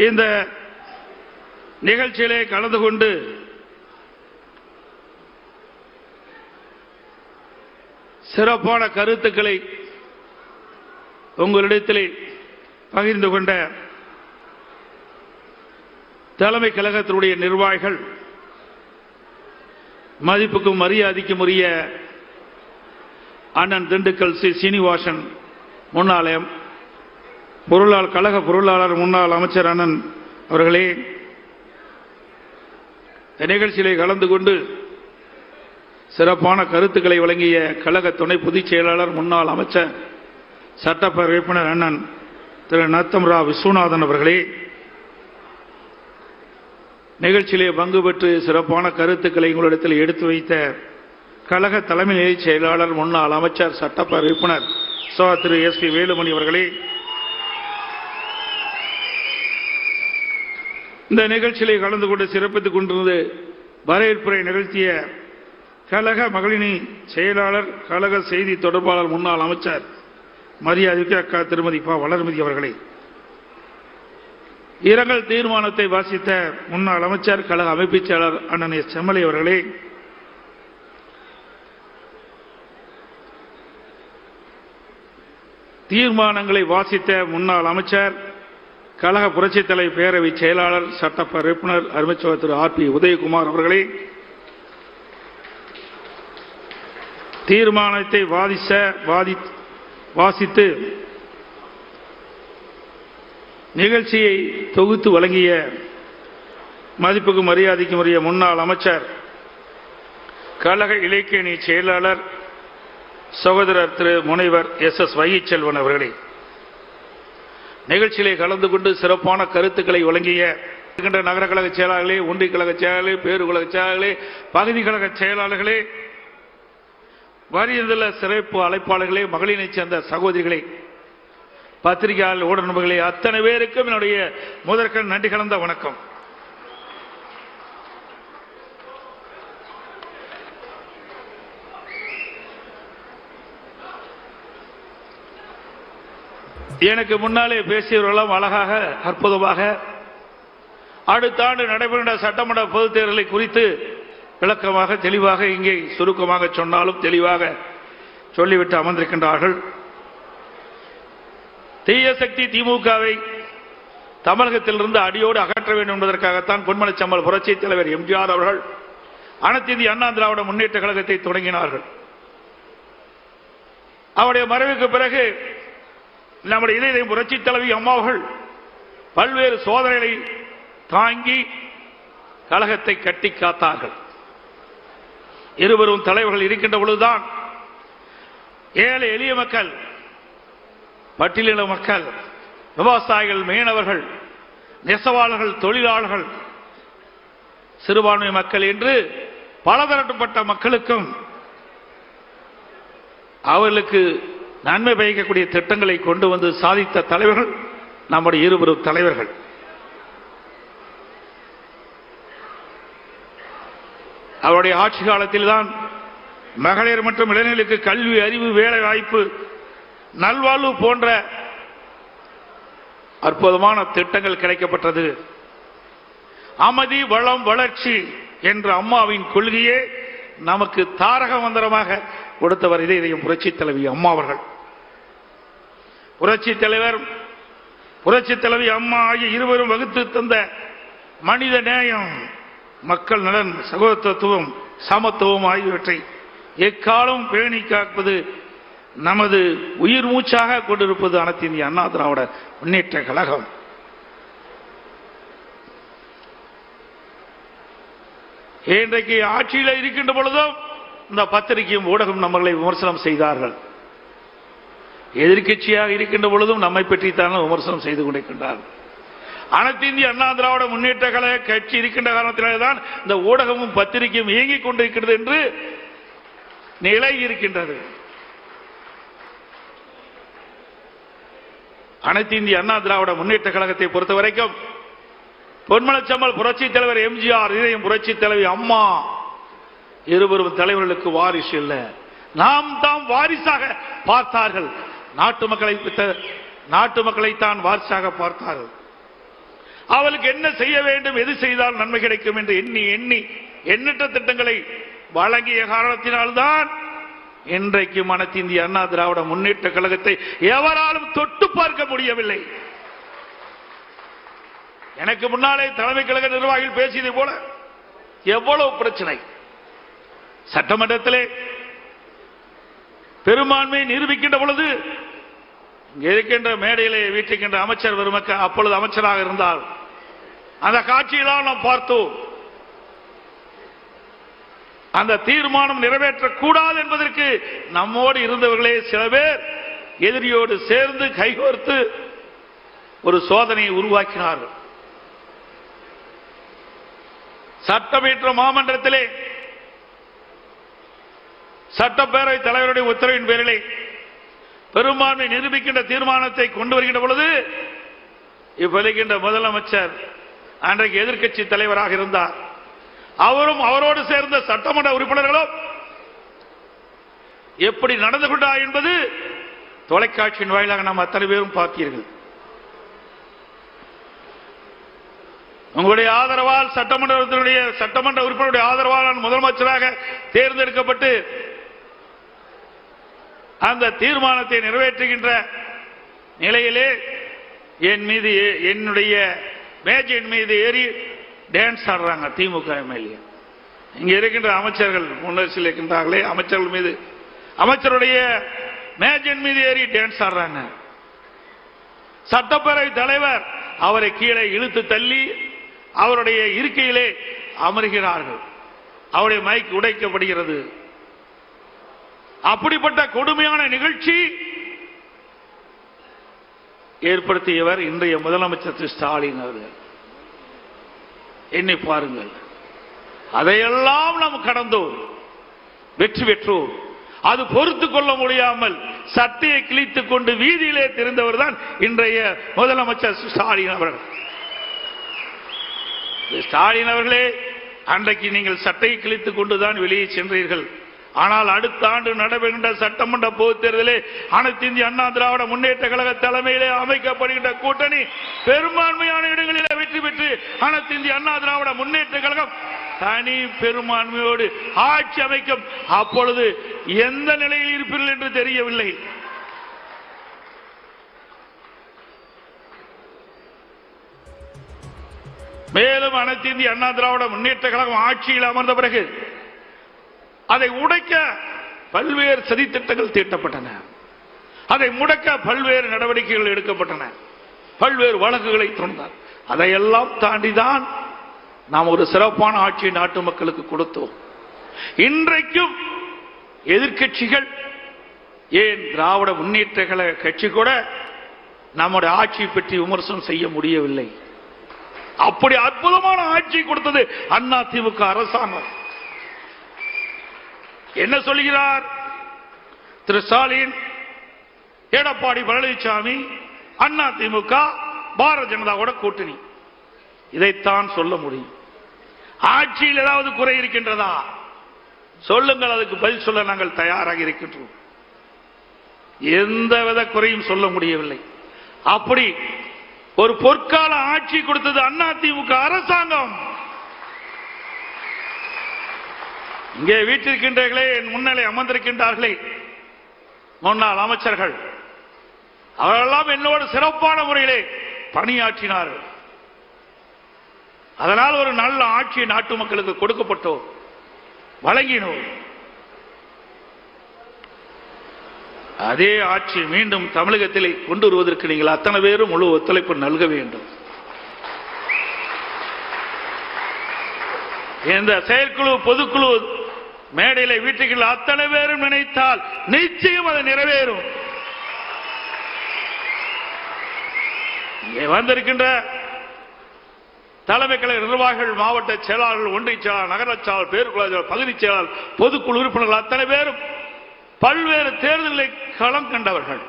இந்த நிகழ்ச்சியிலே கலந்து கொண்டு சிறப்பான கருத்துக்களை உங்களிடத்திலே பகிர்ந்து கொண்ட தலைமை கழகத்தினுடைய நிர்வாகிகள், மதிப்புக்கும் மரியாதைக்கும் உரிய அண்ணன் திண்டுக்கல் சி சீனிவாசன் முன்னாள் கழக பொருளாளர் முன்னாள் அமைச்சர் அண்ணன் அவர்களே, நிகழ்ச்சியிலே கலந்து கொண்டு சிறப்பான கருத்துக்களை வழங்கிய கழக துணை பொதுச் செயலாளர் முன்னாள் அமைச்சர் சட்டப்பேரவை உறுப்பினர் அண்ணன் திரு நத்தம்ரா விஸ்வநாதன் அவர்களே, நிகழ்ச்சியிலே பங்கு பெற்று சிறப்பான கருத்துக்களை உங்களிடத்தில் எடுத்து வைத்த கழக தலைமை நிலை செயலாளர் முன்னாள் அமைச்சர் சட்டப்பேரவை உறுப்பினர் திரு எஸ் பி வேலுமணி அவர்களே, இந்த நிகழ்ச்சியிலே கலந்து கொண்டு சிறப்பித்துக் கொண்டிருந்து வரவேற்புரை நிகழ்த்திய கழக மகளிரணி செயலாளர், கழக செய்தி தொடர்பாளர், முன்னாள் அமைச்சர் மரியாதைக்கு அக்கா திருமதி பா வளர்மதி அவர்களே, இரங்கல் தீர்மானத்தை வாசித்த முன்னாள் அமைச்சர் கழக அமைப்புச் செயலாளர் அண்ணன் எஸ் செம்மலை அவர்களே, தீர்மானங்களை வாசித்த முன்னாள் அமைச்சர் கழக புரட்சித் தலைவர் பேரவை செயலாளர் சட்டப்பேரவை உறுப்பினர் அருமைச்சவர் திரு ஆர் பி உதயகுமார் அவர்களே, தீர்மானத்தை வாசித்து நிகழ்ச்சியை தொகுத்து வழங்கிய மதிப்புக்கும் மரியாதைக்கும் உரிய முன்னாள் அமைச்சர் கழக இலக்கிய அணி செயலாளர் சகோதரர் திரு முனைவர் எஸ் எஸ் வைகைச்செல்வன் அவர்களே, நிகழ்ச்சியிலே கலந்து கொண்டு சிறப்பான கருத்துக்களை வழங்கிய நகர கழக செயலாளர்களே, ஒன்றிய கழக செயலாளர்களே, பேருகழக செயலாளர்களே, பகுதி கழக செயலாளர்களே, வரியுள்ள சிறப்பு அழைப்பாளர்களே, மகளிரைச் சேர்ந்த சகோதரிகளே, பத்திரிகையாளர், ஊடக நண்பர்களே, அத்தனை பேருக்கும் என்னுடைய முதற்கண் நன்றி கலந்த வணக்கம். எனக்கு முன்னாலே பேசியவர்களும் அழகாக அற்புதமாக அடுத்த ஆண்டு நடைபெறுகின்ற சட்டமன்ற பொதுத் தேர்தலை குறித்து விளக்கமாக தெளிவாக இங்கே சுருக்கமாக சொன்னாலும் தெளிவாக சொல்லிவிட்டு அமர்ந்திருக்கின்றார்கள். தீய சக்தி திமுகவை தமிழகத்திலிருந்து அடியோடு அகற்ற வேண்டும் என்பதற்காகத்தான் பொன்மனச்செம்மல் புரட்சித் தலைவர் எம்ஜிஆர் அவர்கள் அனைத்து இந்திய அண்ணா திராவிட முன்னேற்ற கழகத்தை தொடங்கினார்கள். அவருடைய மறைவுக்கு பிறகு நம்முடைய இதய புரட்சித் தலைவி அம்மாவர்கள் பல்வேறு சோதனைகளை தாங்கி கழகத்தை கட்டி காத்தார்கள். இருவரும் தலைவர்கள் இருக்கின்ற பொழுதுதான் ஏழை எளிய மக்கள், பட்டியலின மக்கள், விவசாயிகள், மீனவர்கள், நெசவாளர்கள், தொழிலாளர்கள், சிறுபான்மை மக்கள் என்று பலதரப்பட்ட மக்களுக்கும் அவர்களுக்கு நன்மை பயக்கக்கூடிய திட்டங்களை கொண்டு வந்து சாதித்த தலைவர்கள் நம்முடைய இருவரும் தலைவர்கள். அவருடைய ஆட்சி காலத்தில் தான் மகளிர் மற்றும் இளைஞர்களுக்கு கல்வி, அறிவு, வேலை வாய்ப்பு, நல்வாழ்வு போன்ற அற்புதமான திட்டங்கள் கிடைக்கப்பட்டது. அமைதி, வளம், வளர்ச்சி என்ற அம்மாவின் கொள்கையே நமக்கு தாரக மந்திரமாக கொடுத்தவர் இதயம் புரட்சித் தலைவி அம்மா அவர்கள். புரட்சித் தலைவர், புரட்சித் தலைவி அம்மா ஆகிய இருவரும் வகுத்து தந்த மனித நேயம், மக்கள் நலன், சகோதரத்துவம், சமத்துவம் ஆகியவற்றை எக்காலம் பேணி காப்பது நமது உயிர் மூச்சாக கொண்டிருப்பது அனைத்து இந்திய அண்ணா திராவிட முன்னேற்ற கழகம். இன்றைக்கு ஆட்சியில் இருக்கின்ற பொழுதும் இந்த பத்திரிகையும் ஊடகம் நம்மளை விமர்சனம் செய்தார்கள். எதிர்கட்சியாக இருக்கின்ற பொழுதும் நம்மை பற்றித்தான் விமர்சனம் செய்து கொண்டிருக்கின்றார்கள். அனைத்து இந்திய அண்ணா திராவிட முன்னேற்ற கழக கட்சி இருக்கின்ற காரணத்தினால்தான் இந்த ஊடகமும் பத்திரிகையும் இயங்கிக் கொண்டிருக்கிறது என்று நிலை இருக்கின்றது. அனைத்து இந்திய அண்ணா திராவிட முன்னேற்ற கழகத்தை பொறுத்தவரைக்கும் பொன்மனச்செம்மல் புரட்சித் தலைவர் எம்ஜிஆர், இதயம் புரட்சித் தலைவி அம்மா இருவரும் தலைவர்களுக்கு வாரிசு இல்ல, நாம் தான் வாரிசாக பார்த்தார்கள். நாட்டு மக்களைத்தான் வாரிசாக பார்த்தார்கள். அவளுக்கு என்ன செய்ய வேண்டும், எது செய்தால் நன்மை கிடைக்கும் என்று எண்ணி எண்ணி எண்ணற்ற திட்டங்களை வழங்கிய காரணத்தினால்தான் இன்றைக்கு அனைத்து இந்திய அண்ணா திராவிட முன்னேற்ற கழகத்தை எவராலும் தொட்டு பார்க்க முடியவில்லை. எனக்கு முன்னாலே தலைமை கழக நிர்வாகிகள் பேசியதை போல எவ்வளவு பிரச்சனை. சட்டமன்றத்திலே பெரும்பான்மையை நிரூபிக்கின்ற பொழுது இருக்கின்ற மேடையிலே வீட்டிருக்கின்ற அமைச்சர் பெருமக்கள் அப்பொழுது அமைச்சராக இருந்தால் அந்த காட்சியெல்லாம் நாம் பார்த்தோம். அந்த தீர்மானம் நிறைவேற்றக்கூடாது என்பதற்கு நம்மோடு இருந்தவர்களே சில பேர் எதிரியோடு சேர்ந்து கைகோர்த்து ஒரு சோதனையை உருவாக்கினார்கள். சட்டமன்ற மாமன்றத்திலே சட்டப்பேரவை தலைவருடைய உத்தரவின் பேரிலே பெரும்பான்மை நிரூபிக்கின்ற தீர்மானத்தை கொண்டு வருகின்ற பொழுது இப்ப முதலமைச்சர் அன்றைக்கு எதிர்க்கட்சி தலைவராக இருந்தார். அவரும் அவரோடு சேர்ந்த சட்டமன்ற உறுப்பினர்களும் எப்படி நடந்து கொண்டார் என்பது தொலைக்காட்சியின் வாயிலாக நாம் அத்தனை பேரும் பார்த்தீர்கள். உங்களுடைய ஆதரவால் சட்டமன்ற உறுப்பினருடைய ஆதரவால் முதலமைச்சராக தேர்ந்தெடுக்கப்பட்டு அந்த தீர்மானத்தை நிறைவேற்றுகின்ற நிலையிலே என் மீது என்னுடைய மேஜையின் மீது ஏறி டான்ஸ் ஆடுறாங்க திமுக எம்எல்ஏ. இங்க இருக்கின்ற அமைச்சர்கள் முன்னரசில் இருக்கின்றார்களே அமைச்சர்கள் மீது அமைச்சருடைய மேஜையின் மீது ஏறி டான்ஸ் ஆடுறாங்க. சட்டப்பேரவை தலைவர் அவரை கீழே இழுத்து தள்ளி அவருடைய இருக்கையிலே அமர்கிறார்கள். அவருடைய மைக் உடைக்கப்படுகிறது. அப்படிப்பட்ட கொடுமையான நிகழ்ச்சி ஏற்படுத்தியவர் இன்றைய முதலமைச்சர் திரு ஸ்டாலின் அவர்கள். எண்ணி பாருங்கள், அதையெல்லாம் நாம் கடந்தோம், வெற்றி பெற்றோம். அது பொறுத்துக் கொள்ள முடியாமல் சட்டையை கிழித்துக் கொண்டு வீதியிலே திரிந்தவர் தான் இன்றைய முதலமைச்சர் ஸ்டாலின் அவர்கள். ஸ்டாலின் அவர்களே, அன்றைக்கு நீங்கள் சட்டையை கிழித்துக் கொண்டுதான் வெளியே சென்றீர்கள். ஆனால் அடுத்த ஆண்டு நடைபெறுகின்ற சட்டமன்ற பொதுத் தேர்தலிலே அனைத்து இந்திய அண்ணா திராவிட முன்னேற்ற கழக தலைமையிலே அமைக்கப்படுகின்ற கூட்டணி பெரும்பான்மையான இடங்களிலே வெற்றி பெற்று அனைத்து இந்திய அண்ணா திராவிட முன்னேற்ற கழகம் தனி பெரும்பான்மையோடு ஆட்சி அமைக்கும். அப்பொழுது எந்த நிலையில் இருப்பீர்கள் என்று தெரியவில்லை. மேலும் அனைத்து இந்திய அண்ணா திராவிட முன்னேற்ற கழகம் ஆட்சியில் அமர்ந்த பிறகு அதை உடைக்க பல்வேறு சதித்திட்டங்கள் தீட்டப்பட்டன. அதை முடக்க பல்வேறு நடவடிக்கைகள் எடுக்கப்பட்டன. பல்வேறு வழக்குகளை தொடர்ந்தார். அதையெல்லாம் தாண்டிதான் நாம் ஒரு சிறப்பான ஆட்சியை நாட்டு மக்களுக்கு கொடுத்தோம். இன்றைக்கும் எதிர்க்கட்சிகள், ஏன் திராவிட முன்னேற்ற கழக கட்சி கூட நம்முடைய ஆட்சியை பற்றி விமர்சனம் செய்ய முடியவில்லை. அப்படி அற்புதமான ஆட்சி கொடுத்தது அண்ணா திமுக அரசாங்கம். என்ன சொல்கிறார் திரு ஸ்டாலின்? எடப்பாடி பழனிசாமி, அண்ணா திமுக, பாரதிய ஜனதாவோட கூட்டணி, இதைத்தான் சொல்ல முடியும். ஆட்சியில் ஏதாவது குறை இருக்கின்றதா சொல்லுங்கள், அதுக்கு பதில் சொல்ல நாங்கள் தயாராக இருக்கின்றோம். எந்தவித குறையும் சொல்ல முடியவில்லை. அப்படி ஒரு பொற்கால ஆட்சி கொடுத்தது அண்ணா திமுக அரசாங்கம். இங்கே வீட்டிருக்கின்றீர்களே, என் முன்னிலை அமர்ந்திருக்கின்றார்களே முன்னாள் அமைச்சர்கள், அவரெல்லாம் என்னோடு சிறப்பான முறையிலே பணியாற்றினார்கள். அதனால் ஒரு நல்ல ஆட்சி நாட்டு மக்களுக்கு கொடுக்கப்பட்டோம், வழங்கினோம். அதே ஆட்சி மீண்டும் தமிழகத்தில் கொண்டு வருவதற்கு நீங்கள் அத்தனை பேரும் முழு ஒத்துழைப்பு நல்க வேண்டும். இந்த செயற்குழு பொதுக்குழு மேடையில வீட்டுக்குள்ள அத்தனை பேரும் நினைத்தால் நிச்சயம் அது நிறைவேறும். வந்திருக்கின்ற தலைமை கழக நிர்வாகிகள், மாவட்ட செயலாளர்கள், ஒன்றிய செயலாளர், நகர செயலாளர், பேருக்குழு பகுதி செயலாளர், பொதுக்குழு உறுப்பினர்கள் அத்தனை பேரும் பல்வேறு தேர்தல்களை களம் கண்டவர்கள்.